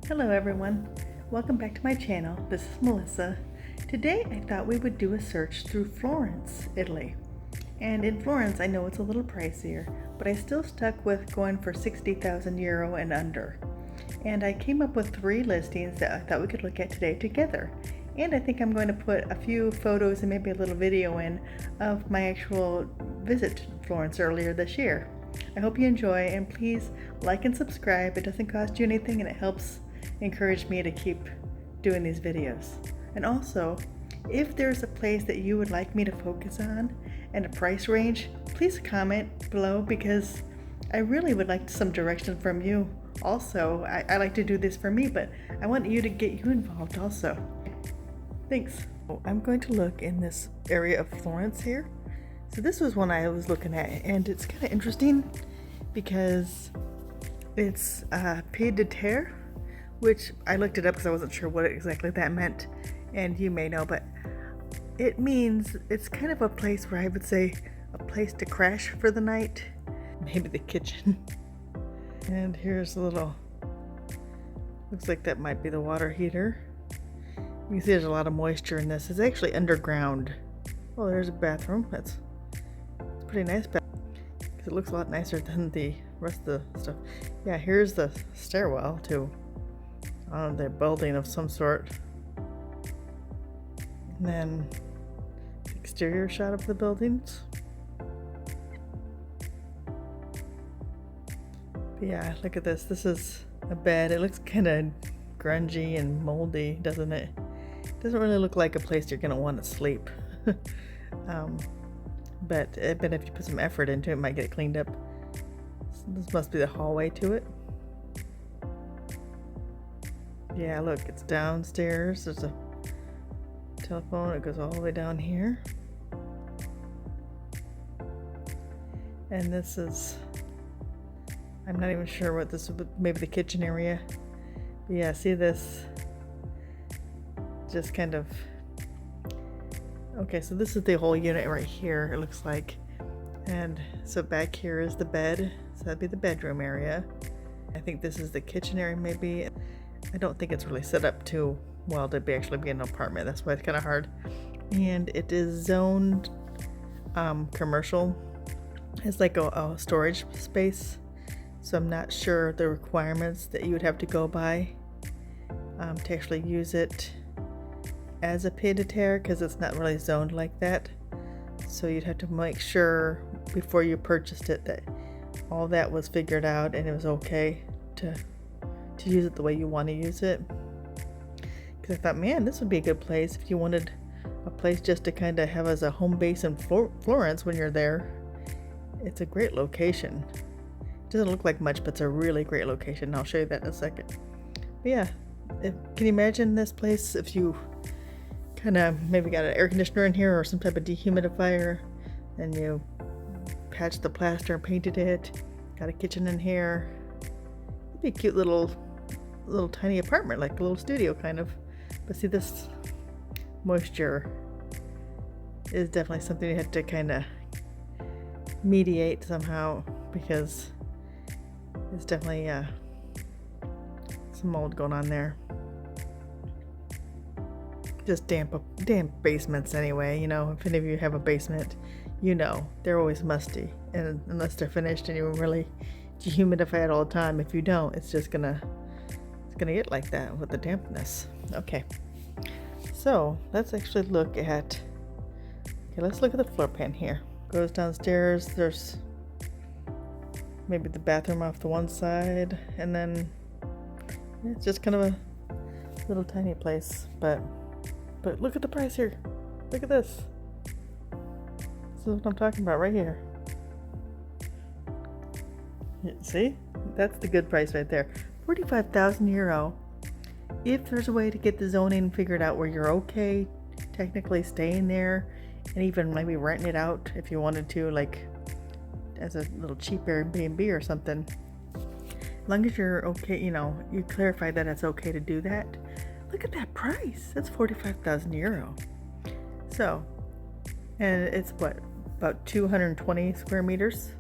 Hello everyone, welcome back to my channel. This is Melissa. Today I thought we would do a search through Florence, Italy. And in Florence I know it's a little pricier, but I still stuck with going for 60,000 euro and under. And I came up with 3 listings that I thought we could look at today together. And I think I'm going to put a few photos and maybe a little video in of my actual visit to Florence earlier this year. I hope you enjoy, and please like and subscribe. It doesn't cost you anything and it helps encourage me to keep doing these videos. And also, if there's a place that you would like me to focus on and a price range, please comment below, because I really would like some direction from you. Also, I like to do this for me, but I want you to get you involved also. Thanks. I'm going to look in this area of Florence here. So this was one I was looking at, and it's kind of interesting because it's pied de terre, which I looked it up because I wasn't sure what exactly that meant, and you may know, but it means it's kind of a place where I would say a place to crash for the night, maybe the kitchen. And here's a little, looks like that might be the water heater. You can see there's a lot of moisture in this. It's actually underground. Oh, there's a bathroom. It's a pretty nice bathroom, because it looks a lot nicer than the rest of the stuff. Yeah, here's the stairwell to the building of some sort. And then the exterior shot of the buildings. But yeah, look at this. This is a bed. It looks kind of grungy and moldy, doesn't it? Doesn't really look like a place you're gonna want to sleep. But I bet if you put some effort into it, it might get cleaned up. So this must be the hallway to it. Yeah, look, it's downstairs. There's a telephone. It goes all the way down here. And this is, I'm not even sure what this would, maybe the kitchen area. But yeah, see this? Just kind of, okay, so this is the whole unit right here, it looks like. And so back here is the bed, so that'd be the bedroom area. I think this is the kitchen area maybe. I don't think it's really set up too well to actually be an apartment, that's why it's kind of hard. And it is zoned commercial. It's like a storage space, so I'm not sure the requirements that you would have to go by to actually use it as a pied de terre, because it's not really zoned like that. So you'd have to make sure before you purchased it that all that was figured out and it was okay to use it the way you want to use it. Because I thought, man, this would be a good place if you wanted a place just to kind of have as a home base in Florence when you're there. It's a great location. It doesn't look like much, but it's a really great location. I'll show you that in a second. But yeah, can you imagine this place if you kind of maybe got an air conditioner in here or some type of dehumidifier, and you patched the plaster and painted it, got a kitchen in here. It'd be a cute little tiny apartment, like a little studio kind of. But see, this moisture is definitely something you have to kind of mediate somehow, because it's definitely some mold going on there. Just damp basements anyway, you know. If any of you have a basement, you know they're always musty, and unless they're finished and you really dehumidify it all the time, if you don't, it's gonna get like that with the dampness. Okay, so let's actually look at, let's look at the floor plan here. Goes downstairs, there's maybe the bathroom off the one side, and then it's just kind of a little tiny place, but look at the price here. Look at this. This is what I'm talking about right here. See? That's the good price right there. 45,000 euro. If there's a way to get the zoning figured out where you're okay technically staying there, and even maybe renting it out if you wanted to, like as a little cheap Airbnb or something. As long as you're okay, you know, you clarify that it's okay to do that. Look at that price. That's 45,000 euro. So, and it's what, about 220 square meters?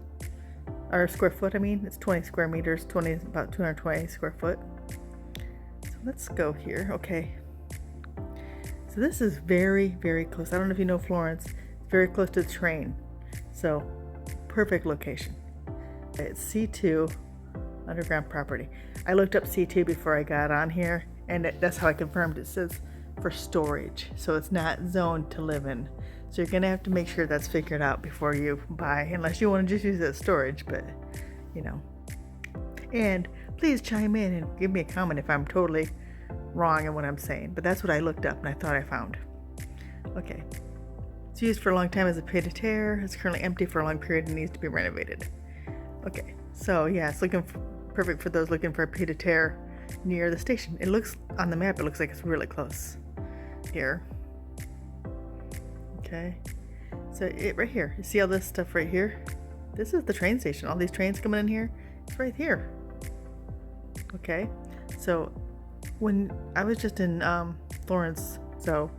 Or square foot, I mean. It's 20 square meters, about 220 square foot. let's go here. Okay. So this is very, very close. I don't know if you know Florence. It's very close to the train. So perfect location. It's C2 underground property. I looked up C2 before I got on here, and that's how I confirmed. It says for storage, so it's not zoned to live in. So you're gonna have to make sure that's figured out before you buy, unless you want to just use it as storage. But you know, and please chime in and give me a comment if I'm totally wrong in what I'm saying. But that's what I looked up and I thought I found. Okay. It's used for a long time as a pied-à-terre. It's currently empty for a long period and needs to be renovated. Okay, so yeah, it's perfect for those looking for a pied-à-terre near the station. It looks, on the map, it looks like it's really close here. Okay, so it right here, you see all this stuff right here? This is the train station. All these trains coming in here, it's right here. Okay, so when I was just in Florence, so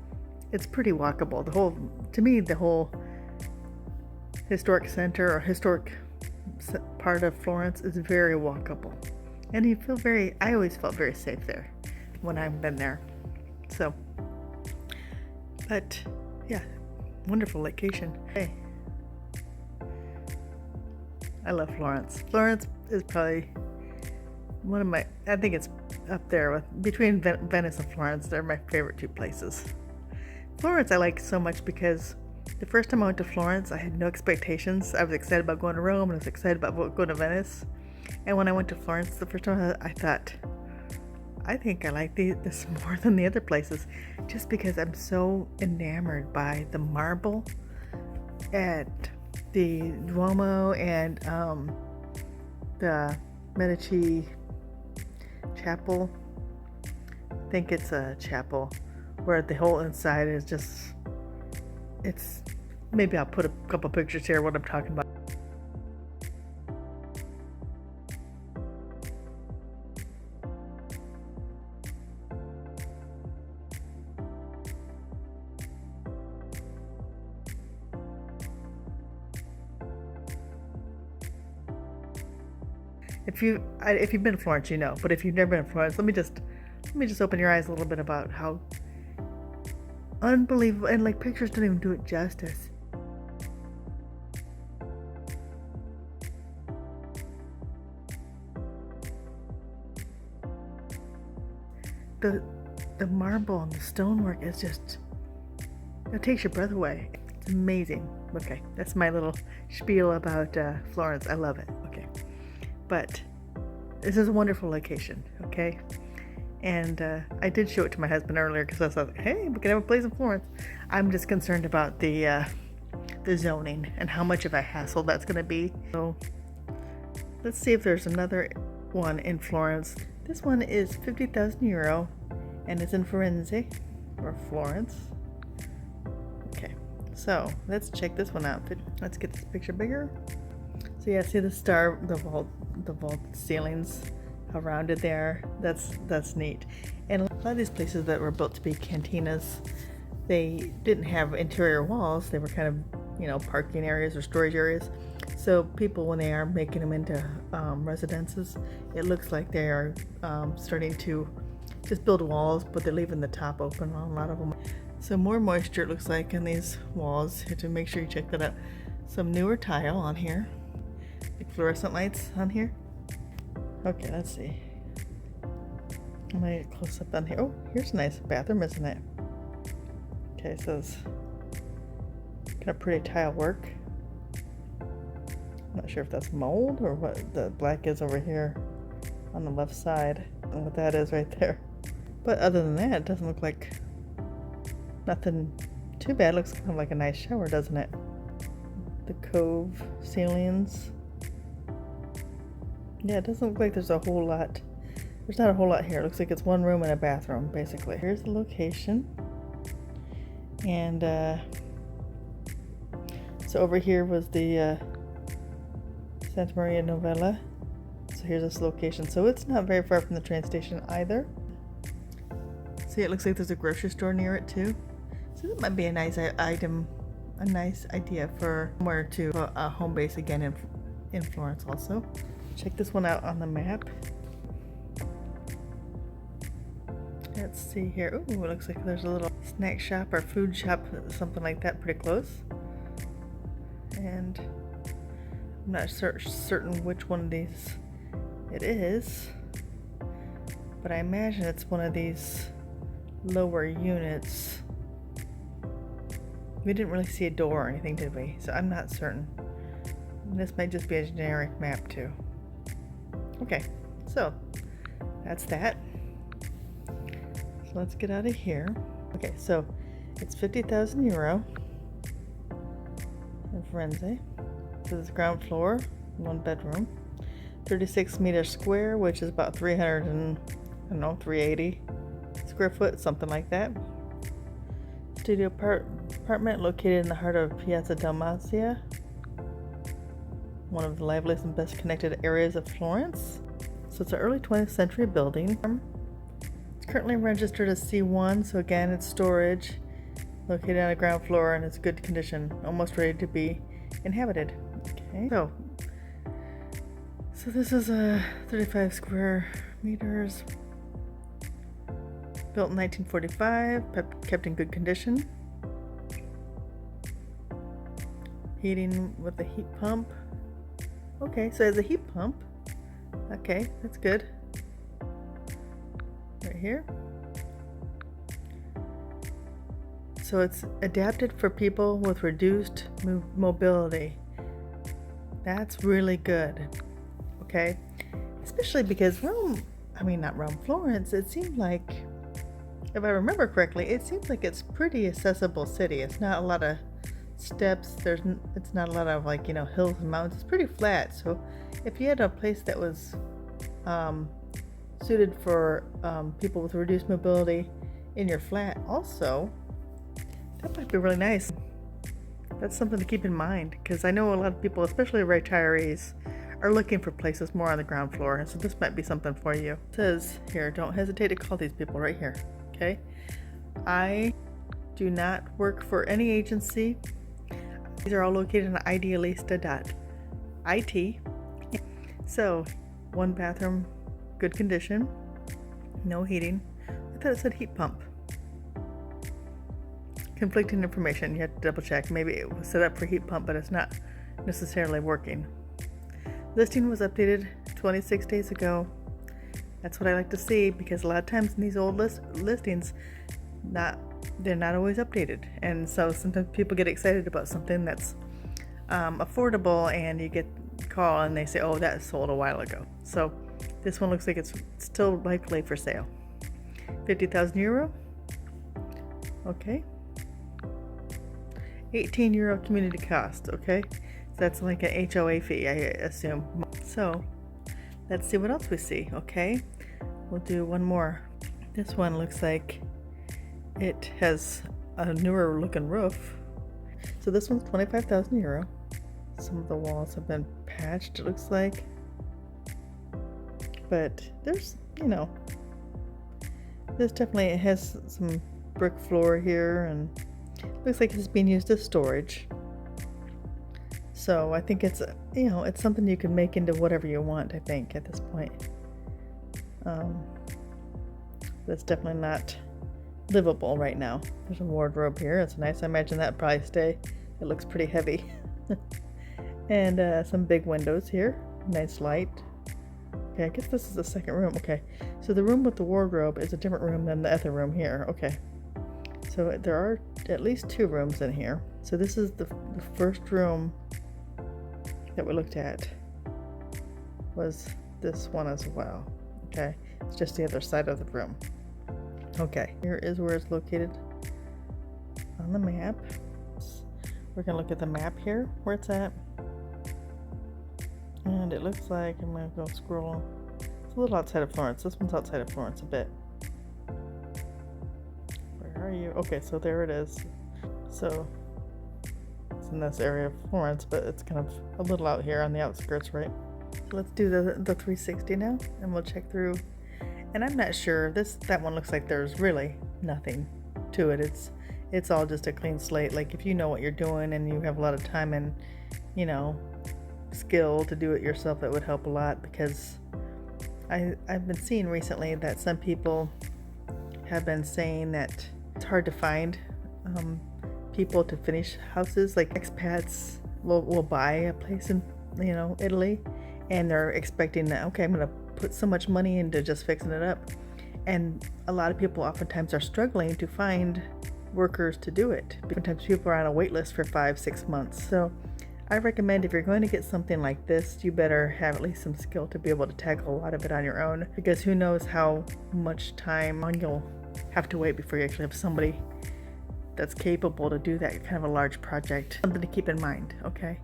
it's pretty walkable. To me, the whole historic center or historic part of Florence is very walkable, and you feel I always felt very safe there when I've been there. So, but yeah, wonderful location. Hey, I love Florence. Florence is probably one of my, I think it's up there with, between Venice and Florence. They're my favorite two places. Florence I like so much because the first time I went to Florence, I had no expectations. I was excited about going to Rome, and I was excited about going to Venice. And when I went to Florence the first time, I thought, I think I like this more than the other places, just because I'm so enamored by the marble at the Duomo and the Medici chapel. I think it's a chapel where the whole inside is just, it's, maybe I'll put a couple pictures here what I'm talking about. If you've been to Florence, you know. But if you've never been to Florence, let me just open your eyes a little bit about how unbelievable, and like pictures don't even do it justice. The marble and the stonework is just, it takes your breath away. It's amazing. Okay, that's my little spiel about Florence. I love it. Okay, but this is a wonderful location. Okay, and I did show it to my husband earlier because I thought, hey, we can have a place in Florence. I'm just concerned about the zoning and how much of a hassle that's going to be. So let's see if there's another one in Florence. This one is 50,000 euro, and it's in Firenze or Florence. Okay, so let's check this one out. Let's get this picture bigger. So yeah, see the vault ceilings, how rounded they are. That's neat. And a lot of these places that were built to be cantinas, they didn't have interior walls. They were kind of, parking areas or storage areas. So people, when they are making them into residences, it looks like they are starting to just build walls, but they're leaving the top open on a lot of them. So more moisture, it looks like, in these walls. You have to make sure you check that out. Some newer tile on here, like fluorescent lights on here. Okay, let's see. I might get close up on here. Oh, here's a nice bathroom, isn't it? Okay, so it's kind of pretty tile work. I'm not sure if that's mold or what the black is over here on the left side and what that is right there. But other than that, it doesn't look like nothing too bad. It looks kind of like a nice shower, doesn't it? The cove ceilings. Yeah, it doesn't look like there's a whole lot. There's not a whole lot here. It looks like it's one room and a bathroom, basically. Here's the location. And so over here was the Santa Maria Novella. So here's this location. So it's not very far from the train station either. See, it looks like there's a grocery store near it too. So that might be a nice item, a nice idea for somewhere to a home base again in Florence also. Check this one out on the map. Let's see here. Ooh, it looks like there's a little snack shop or food shop, something like that, pretty close. And I'm not certain which one of these it is, but I imagine it's one of these lower units. We didn't really see a door or anything, did we? So I'm not certain. This might just be a generic map too. Okay, so that's that. So let's get out of here. Okay, so it's 50,000 euro in Firenze. So this is ground floor, 1 bedroom, 36 meters square, which is about 380 square foot, something like that. Studio apartment located in the heart of Piazza Dalmazia, one of the liveliest and best connected areas of Florence. So it's an early 20th century building. It's currently registered as C1, so again it's storage, located on the ground floor, and it's good condition, almost ready to be inhabited. Okay, so this is a 35 square meters, built in 1945, kept in good condition. Heating with a heat pump. Okay, so it has a heat pump. Okay, that's good. Right here. So it's adapted for people with reduced mobility. That's really good. Okay, especially because Florence, it seemed like, if I remember correctly, it seems like it's pretty accessible city. It's not a lot of steps. It's not a lot of hills and mountains. It's pretty flat. So if you had a place that was suited for people with reduced mobility in your flat also, that might be really nice. That's something to keep in mind, because I know a lot of people, especially retirees, are looking for places more on the ground floor, and so this might be something for you. It says here, don't hesitate to call these people right here. Okay, I do not work for any agency. These are all located on idealista.it. So 1 bathroom, good condition, no heating. I thought it said heat pump. Conflicting information, you have to double check. Maybe it was set up for heat pump, but it's not necessarily working. Listing was updated 26 days ago. That's what I like to see, because a lot of times in these old listings, they're not always updated, and so sometimes people get excited about something that's affordable, and you get a call and they say, oh, that sold a while ago. So this one looks like it's still likely for sale. 50,000 euro. Okay. 18 euro community cost. Okay, so that's like an HOA fee, I assume. So let's see what else we see. Okay, we'll do one more. This one looks like it has a newer looking roof. So this one's 25,000 euro. Some of the walls have been patched, it looks like. But there's, this definitely has some brick floor here, and looks like it's being used as storage. So I think it's, it's something you can make into whatever you want, I think, at this point. That's definitely not livable right now. There's a wardrobe here. It's nice. I imagine that'd probably stay. It looks pretty heavy. And some big windows here. Nice light. Okay, I guess this is the second room. Okay, so the room with the wardrobe is a different room than the other room here. Okay, so there are at least 2 rooms in here. So this is the first room that we looked at, was this one as well. Okay, it's just the other side of the room. Okay, here is where it's located on the map. We're gonna look at the map here, where it's at. And it looks like, I'm gonna go scroll. It's a little outside of Florence. This one's outside of Florence a bit. Where are you? Okay, so there it is. So it's in this area of Florence, but it's kind of a little out here on the outskirts, right? So let's do the 360 now, and we'll check through. And I'm not sure, that one looks like there's really nothing to it. It's all just a clean slate. Like, if you know what you're doing and you have a lot of time and, skill to do it yourself, that would help a lot, because I've been seeing recently that some people have been saying that it's hard to find people to finish houses. Like expats will buy a place in Italy, and they're expecting that, okay, I'm gonna put so much money into just fixing it up, and a lot of people oftentimes are struggling to find workers to do it. Sometimes people are on a wait list for 5-6 months. So I recommend if you're going to get something like this, you better have at least some skill to be able to tackle a lot of it on your own, because who knows how much time you'll have to wait before you actually have somebody that's capable to do that kind of a large project. Something to keep in mind, okay?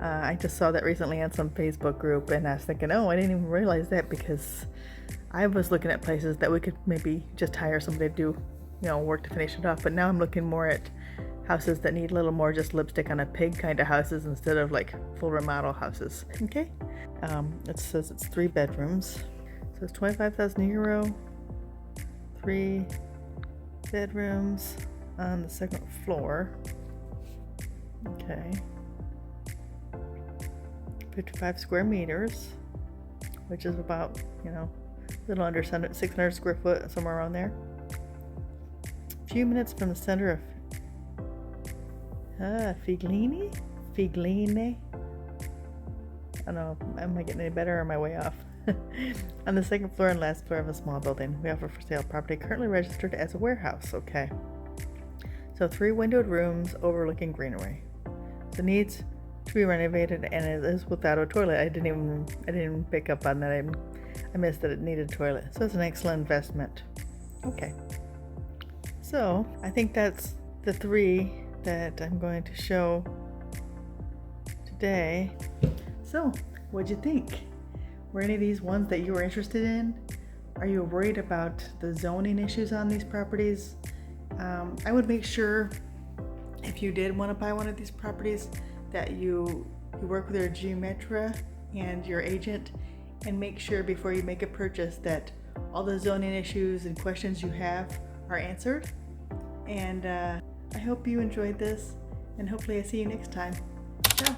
I just saw that recently on some Facebook group, and I was thinking, oh, I didn't even realize that, because I was looking at places that we could maybe just hire somebody to do, work to finish it off. But now I'm looking more at houses that need a little more just lipstick on a pig kind of houses instead of like full remodel houses. Okay. It says it's 3 bedrooms. So it's 25,000 euro, 3 bedrooms on the second floor. Okay. 55 square meters, which is about, a little under 600 square foot, somewhere around there. A few minutes from the center of Figline? I don't know, am I getting any better or am I way off? On the second floor and last floor of a small building. We offer for sale property currently registered as a warehouse. Okay. So 3 windowed rooms overlooking greenery. So it needs to be renovated, and it is without a toilet. I didn't pick up on that. I missed that it needed a toilet. So it's an excellent investment. Okay. So I think that's the 3 that I'm going to show today. So what'd you think? Were any of these ones that you were interested in? Are you worried about the zoning issues on these properties? I would make sure, if you did want to buy one of these properties, that you work with your geometra and your agent, and make sure before you make a purchase that all the zoning issues and questions you have are answered. And I hope you enjoyed this, and hopefully I see you next time. Ciao.